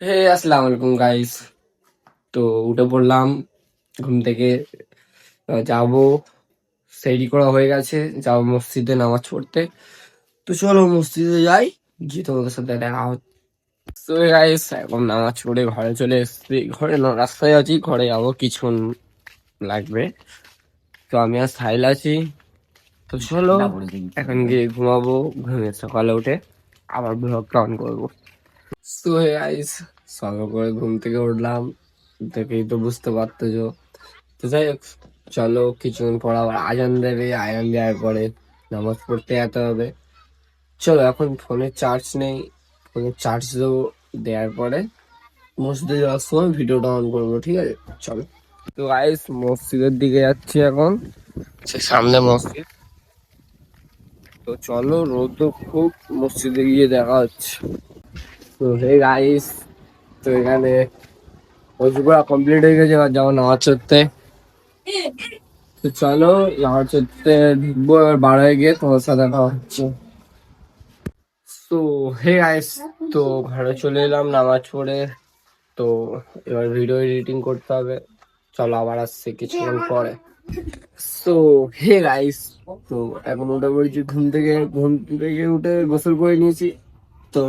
হে আসসালামু আলাইকুম গাইস। তো উঠে পড়লাম ঘুম থেকে। যাবো, সেরি করা হয়ে গেছে, যাবো মসজিদে নামাজ পড়তে। তো চলো মসজিদে যাই, গিয়ে তোমাদের সাথে দেখা হচ্ছে। তো গাইস এখন নামাজ পড়ে ঘরে চলে এসেছি। ঘরে না, রাস্তায় আছি, ঘরে যাবো কিছুক্ষণ লাগবে। তো আমি আর সাহিল আছি। তো চলো এখন গিয়ে ঘুমাবো, ঘুমিয়ে সকালে উঠে আবার ব্লগটা অন করবো। তো গাইস সকাল করে ঘুম থেকে উঠলাম, দেখেই তো বুঝতে পারতেছো। তো যাই হোক, চলো কিছুক্ষণ পর আবার আজান দেবে, আজান দেওয়ার পরে নামাজ পড়তে যেতে হবে। চলো এখন ফোনে চার্জ নেই, ফোনে চার্জ দেবো, দেওয়ার পরে মসজিদে যাওয়ার সময় ভিডিওটা অন করবো, ঠিক আছে? চলো। তো গাইস মসজিদের দিকে যাচ্ছি এখন, সে সামনে মসজিদ। তো চলো, রোদ তো খুব, মসজিদে গিয়ে দেখা হচ্ছে। তো হে গাইস, তো এখানে অজু করা কমপ্লিট হয়ে গেছে, এবার যাবো নামাজ পড়তে। তো চলো নামাজ পড়তে ঢুকবো, এবার বার হয়ে গিয়ে তোমার সাথে দেখা হচ্ছে। তো হে গাইস, তো ঘরে চলে এলাম নামাজ পড়ে। তো এবার ভিডিও এডিটিং করতে হবে, চলো আবার আসছে কিছুক্ষণ পরে। তো হে গাইস, তো এখন উঠে পড়েছি ঘুম থেকে, ঘুম থেকে উঠে গোসল করে নিয়েছি। তো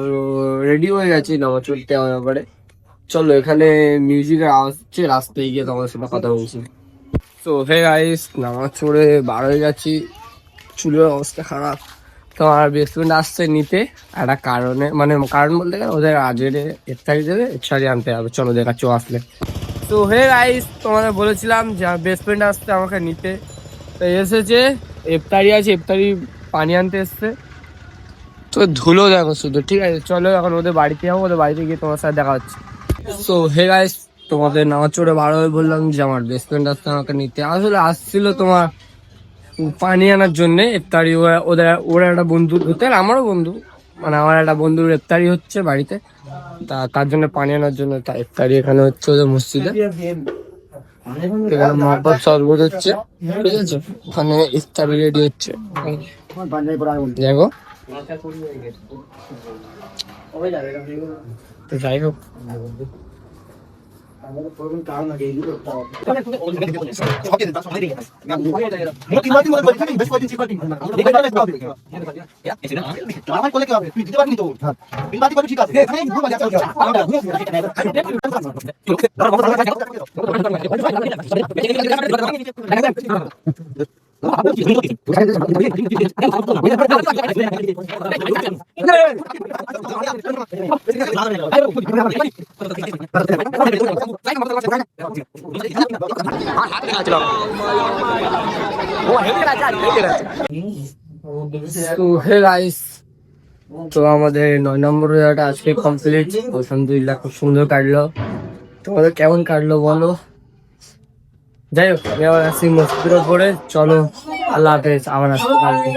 রেডি হয়ে গেছি নামাজ পড়তে আমার ব্যাপারে। চলো এখানে মিউজিকের আওয়াজ হচ্ছে, রাস্তায় গিয়ে তোমার সাথে কথা বলছি। তো হে গাইস, নামাজ পড়ে বার হয়ে গেছি, চুলের অবস্থা খারাপ। তো আমার বেস্ট ফ্রেন্ড আসছে নিতে একটা কারণে, মানে কারণ বলতে গেলে ওদের আজের ইফতারি দেবে, ইফতারি আনতে হবে, চলো দেখাচ্ছ আসলে। তো হে গাইস, তোমাদের বলেছিলাম যে আমার বেস্ট ফ্রেন্ড আসছে আমাকে নিতে, তো এসেছে। ইফতারি আছে, ইফতারি পানি আনতে এসছে। তো ধুলো দেখো শুধু, ঠিক আছে? চলো এখন ওদের বাড়িতে যাবো, ওদের বাড়িতে গিয়ে তোমার সাথে দেখা হচ্ছে। তো হে গাইস, তোমাদের নামাজ পড়ে ভালো হয়ে বললাম যে আমার বেস্ট ফ্রেন্ড আসছে আমাকে নিতে। আসলে আসছিল তোমার পানি আনার জন্য ইফতারি, ওরা একটা বন্ধু হতে, আমারও বন্ধু, মানে আমার একটা বন্ধুর ইফতারি হচ্ছে বাড়িতে, তার জন্য পানি আনার জন্য। তা ইফতারি এখানে হচ্ছে ওদের মসজিদে, এখানে মহব্বত শরবত হচ্ছে, ঠিক আছে? ওখানে ইফতারি রেডি হচ্ছে, দেখো। তো যাই হোক, তো হে গাইস, তো আমাদের 9 নম্বর রোজাটা আজকে কমপ্লিট, আলহামদুলিল্লাহ খুব সুন্দর কাটলো। তোমাদের কেমন কাটলো বলো? যাই হোক, আমি আবার আসি মসজিদের উপরে, চলো আল্লাহ হাফেজ, আবার আসতে পারবো।